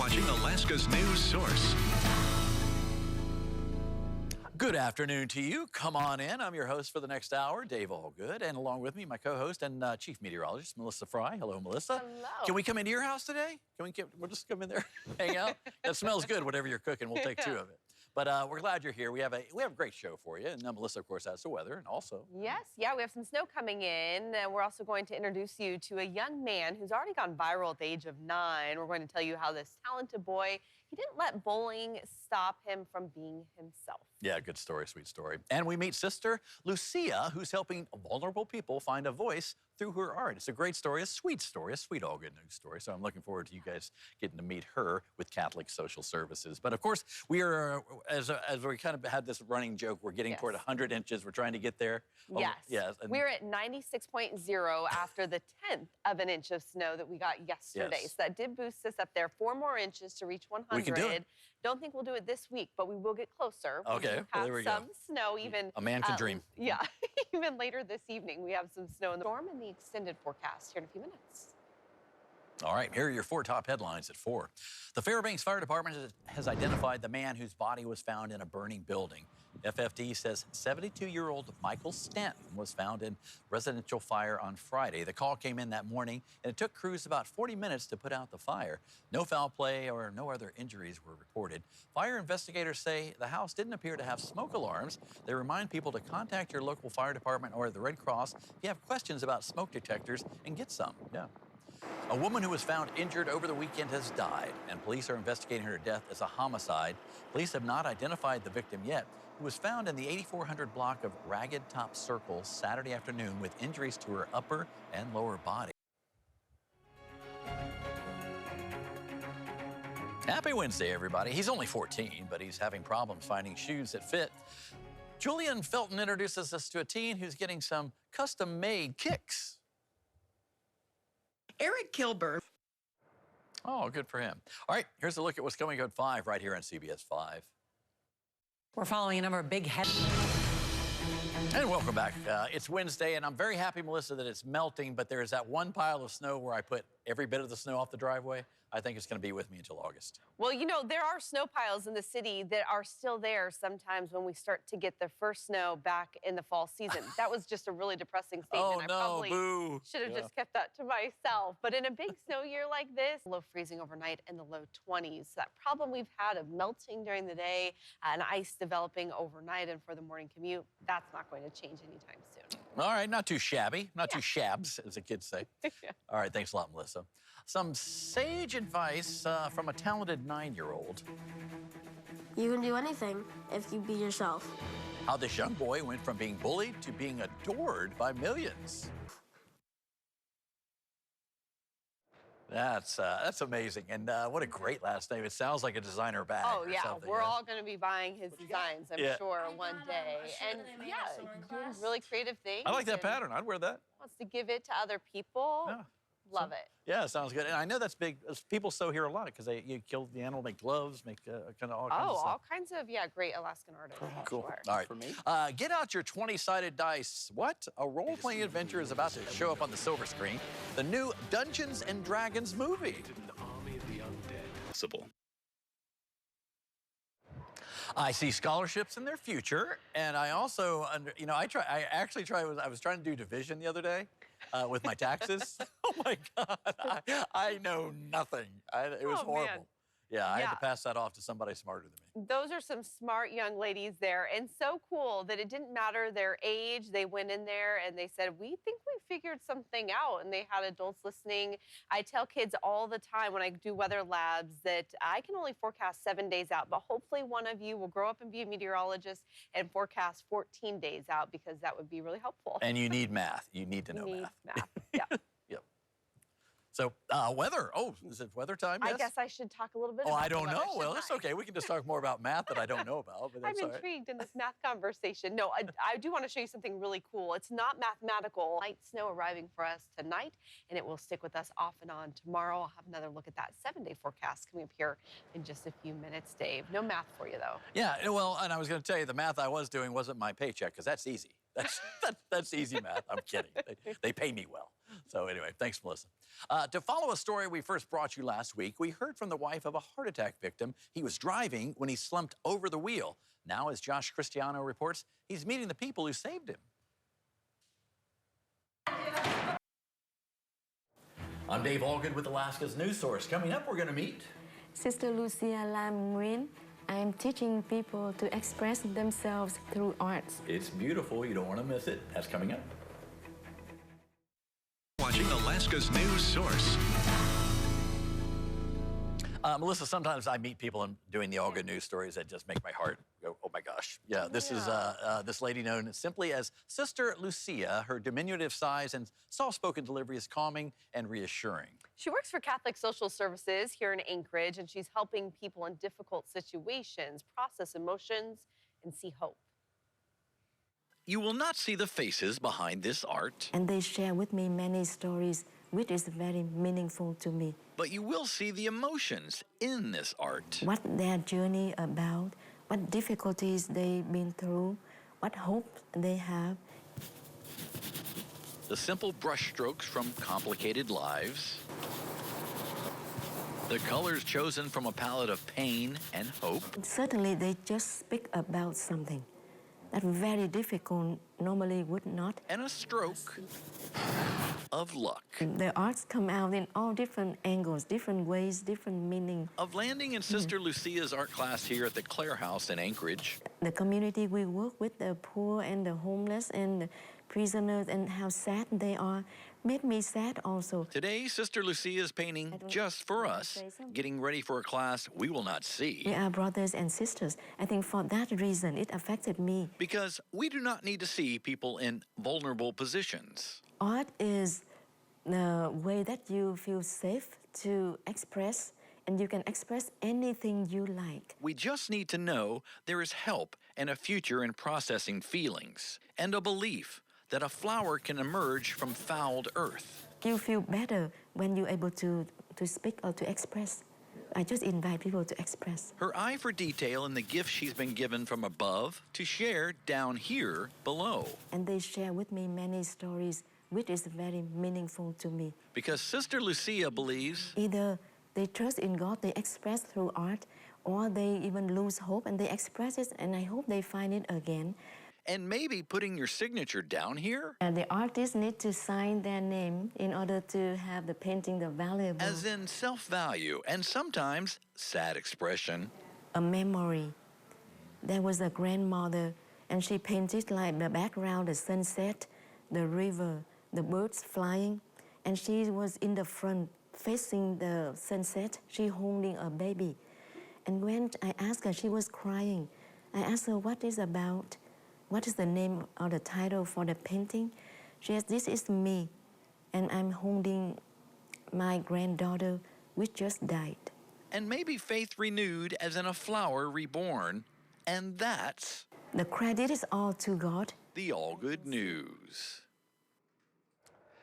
watching Alaska's news source. Good afternoon to you. Come on in. I'm your host for the next hour, Dave Allgood, and along with me, my co-host and chief meteorologist, Melissa Fry. Hello, Melissa. Hello. Can we come into your house today? We'll just come in there, hang out. That smells good. Whatever you're cooking, we'll take two of it. But we're glad you're here. We have a great show for you, and Melissa, of course, has the weather, and also Yes, we have some snow coming in. We're also going to introduce you to a young man who's already gone viral at the age of 9. We're going to tell you how this talented boy, he didn't let bullying stop him from being himself. Yeah, good story, sweet story. And we meet Sister Lucia, who's helping vulnerable people find a voice through her art. It's a great story, a sweet Allgood News story. So I'm looking forward to you guys getting to meet her with Catholic Social Services. But of course, we are, as we kind of had this running joke, we're getting toward 100 inches. We're trying to get there. Yes. Yes. We're at 96.0 after the 10th of an inch of snow that we got yesterday. Yes. So that did boost us up there. 4 more inches to reach 100. We can do it. Don't think we'll do it this week, but we will get closer. Okay, We'll there we have some go. snow even. A man can dream. Yeah, even later this evening, we have some snow in the storm and the extended forecast here in a few minutes. All right, here are your 4 top headlines at 4. The Fairbanks Fire Department has identified the man whose body was found in a burning building. FFD says 72-year-old Michael Stanton was found in residential fire on Friday. The call came in that morning, and it took crews about 40 minutes to put out the fire. No foul play or no other injuries were reported. Fire investigators say the house didn't appear to have smoke alarms. They remind people to contact your local fire department or the Red Cross if you have questions about smoke detectors and get some. Yeah. A woman who was found injured over the weekend has died, and police are investigating her death as a homicide. Police have not identified the victim yet, who was found in the 8400 block of Ragged Top Circle Saturday afternoon with injuries to her upper and lower body. Happy Wednesday, everybody. He's only 14, but he's having problems finding shoes that fit. Julian Felton introduces us to a teen who's getting some custom-made kicks. Eric Kilburn. Oh, good for him. All right, here's a look at what's coming at 5 right here on CBS 5. We're following a number of big And welcome back. It's Wednesday, and I'm very happy, Melissa, that it's melting, but there's that one pile of snow where I put every bit of the snow off the driveway. I think it's going to be with me until August. Well, you know, there are snow piles in the city that are still there sometimes when we start to get the first snow back in the fall season. That was just a really depressing statement. Oh, no, I probably boo. should have just kept that to myself. But in a big snow year like this, low freezing overnight in the low 20s. That problem we've had of melting during the day and ice developing overnight and for the morning commute, that's not going to change anytime soon. All right, not too shabby, not too shabs, as the kids say. All right, thanks a lot, Melissa. Some sage advice from a talented 9-year-old. You can do anything if you be yourself. How this young boy went from being bullied to being adored by millions. That's amazing, and what a great last name. It sounds like a designer bag. Oh, yeah, we're yeah. all going to be buying his designs, I'm sure, one day. And yeah, doing really creative things. I like that pattern. I'd wear that. Wants to give it to other people. Yeah. Love it. Yeah, sounds good. And I know that's big. People sew here a lot because you kill the animal, make gloves, make kind of all kinds of stuff. All kinds of, great Alaskan artists. Cool. Sure. All right. Get out your 20-sided dice. What? A role-playing adventure is about to show up on the silver screen. The new Dungeons & Dragons movie. I see scholarships in their future, and I also, I was trying to do division the other day with my taxes. Oh my God, I know nothing. It was horrible. Man. Yeah, I had to pass that off to somebody smarter than me. Those are some smart young ladies there, and so cool that it didn't matter their age. They went in there and they said, we think we figured something out, and they had adults listening. I tell kids all the time when I do weather labs that I can only forecast 7 days out, but hopefully one of you will grow up and be a meteorologist and forecast 14 days out, because that would be really helpful. And you need math. You need to know math. Yeah. Yep. So, weather. Oh, is it weather time? Yes? I guess I should talk a little bit Oh, about I don't the weather, know. Well, shouldn't it's I? okay. We can just talk more about math that I don't know about. But that's I'm all right. intrigued in this math conversation. No, I do want to show you something really cool. It's not mathematical. Light snow arriving for us tonight, and it will stick with us off and on tomorrow. I'll have another look at that 7-day forecast coming up here in just a few minutes, Dave. No math for you, though. Yeah, well, and I was going to tell you the math I was doing wasn't my paycheck, because that's easy. That's easy math. I'm kidding. They pay me well. So anyway, thanks, Melissa. To follow a story we first brought you last week, we heard from the wife of a heart attack victim. He was driving when he slumped over the wheel. Now, as Josh Cristiano reports, he's meeting the people who saved him. I'm Dave Allgood with Alaska's News Source. Coming up, we're going to meet Sister Lucia Nguyen. I am teaching people to express themselves through arts. It's beautiful. You don't want to miss it. That's coming up. Watching Alaska's News Source. Melissa, sometimes I meet people and doing the Allgood News stories that just make my heart go, oh my gosh. Yeah, this is this lady known simply as Sister Lucia. Her diminutive size and soft-spoken delivery is calming and reassuring. She works for Catholic Social Services here in Anchorage, and she's helping people in difficult situations process emotions and see hope. You will not see the faces behind this art, And they share with me many stories, which is very meaningful to me. but you will see the emotions in this art. What their journey about, what difficulties they've been through, what hope they have. The simple brushstrokes from complicated lives. The colors chosen from a palette of pain and hope. Certainly, they just speak about something that very difficult normally would not. And a stroke of luck. The arts come out in all different angles, different ways, different meaning. Of landing in Sister Lucia's art class here at the Clare House in Anchorage. The community we work with, the poor and the homeless and the prisoners, and how sad they are, made me sad also. Today, Sister Lucia is painting just for us, getting ready for a class we will not see. We are brothers and sisters. I think for that reason, it affected me. Because we do not need to see people in vulnerable positions. Art is the way that you feel safe to express, and you can express anything you like. We just need to know there is help and a future in processing feelings, and a belief that a flower can emerge from fouled earth. You feel better when you're able to speak or to express. I just invite people to express. Her eye for detail and the gifts she's been given from above to share down here below. And they share with me many stories, which is very meaningful to me. Because Sister Lucia believes Either they trust in God, they express through art, or they even lose hope and they express it, and I hope they find it again. and maybe putting your signature down here, And the artists need to sign their name in order to have the painting the valuable. as in self-value and sometimes sad expression. A memory. There was a grandmother, and she painted like the background, the sunset, the river, the birds flying, and she was in the front facing the sunset. She holding a baby. And when I asked her, she was crying. I asked her what is about, what is the name or the title for the painting. She said, this is me, and I'm holding my granddaughter, which just died. And maybe faith renewed as in a flower reborn. And that's The credit is all to God. the Allgood News.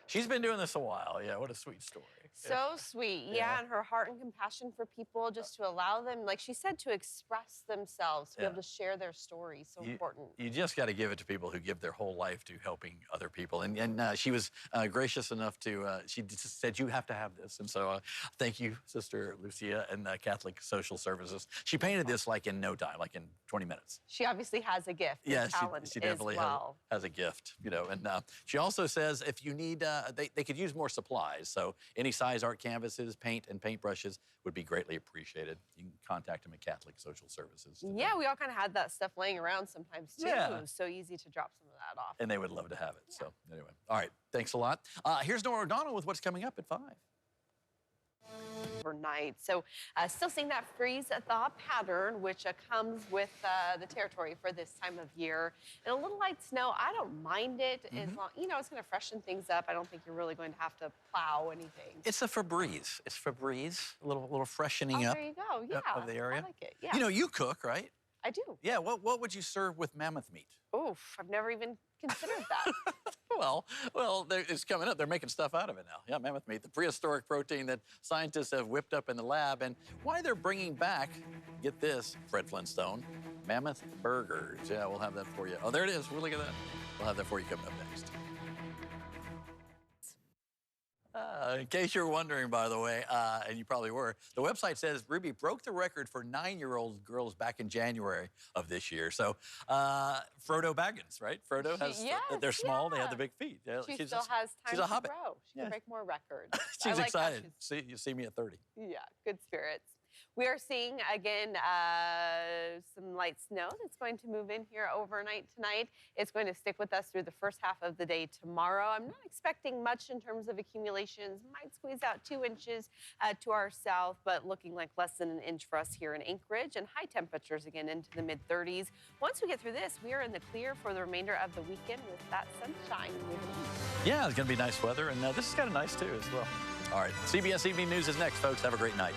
She's been doing this a while. Yeah, what a sweet story. So sweet. Yeah, and her heart and compassion for people, just to allow them, like she said, to express themselves, to be able to share their stories. So important. You just got to give it to people who give their whole life to helping other people. And she was gracious enough to, she just said, you have to have this. And so thank you, Sister Lucia and Catholic Social Services. She painted this like in no time, like in 20 minutes. She obviously has a gift. Yeah, talent she definitely as well. has a gift, you know. And she also says if you need, they could use more supplies. So any size art canvases, paint, and paintbrushes would be greatly appreciated. You can contact them at Catholic Social Services. Yeah, we all kind of had that stuff laying around sometimes too. Yeah. So easy to drop some of that off. And they would love to have it. So anyway, all right, thanks a lot. Here's Nora O'Donnell with what's coming up at 5. Overnight. So still seeing that freeze-thaw pattern, which comes with the territory for this time of year. And a little light snow, I don't mind it as long, you know, it's going to freshen things up. I don't think you're really going to have to plow anything. It's a Febreze. It's Febreze, a little freshening up There you go. Yeah, of the area. I like it. Yeah, You know, you cook, right? I do. Yeah. What would you serve with mammoth meat? Oof, I've never even considered that. Well, it's coming up. They're making stuff out of it now. Yeah, mammoth meat, the prehistoric protein that scientists have whipped up in the lab, and why they're bringing back, get this, Fred Flintstone, mammoth burgers. Yeah, we'll have that for you. Oh, there it is. We'll look at that. We'll have that for you coming up next. In case you're wondering, by the way, and you probably were, the website says Ruby broke the record for 9-year-old girls back in January of this year. So, Frodo Baggins, right? Frodo has, they're small, they have the big feet. She still has time she's a to hobbit. grow. She can break more records. She's excited. You see me at 30. Yeah, good spirits. We are seeing, again, some light snow that's going to move in here overnight tonight. It's going to stick with us through the first half of the day tomorrow. I'm not expecting much in terms of accumulations. Might squeeze out 2 inches to our south, but looking like less than an inch for us here in Anchorage, and high temperatures again into the mid-30s. Once we get through this, we are in the clear for the remainder of the weekend with that sunshine moving in. Yeah, it's going to be nice weather, and this is kind of nice, too, as well. All right, CBS Evening News is next, folks. Have a great night.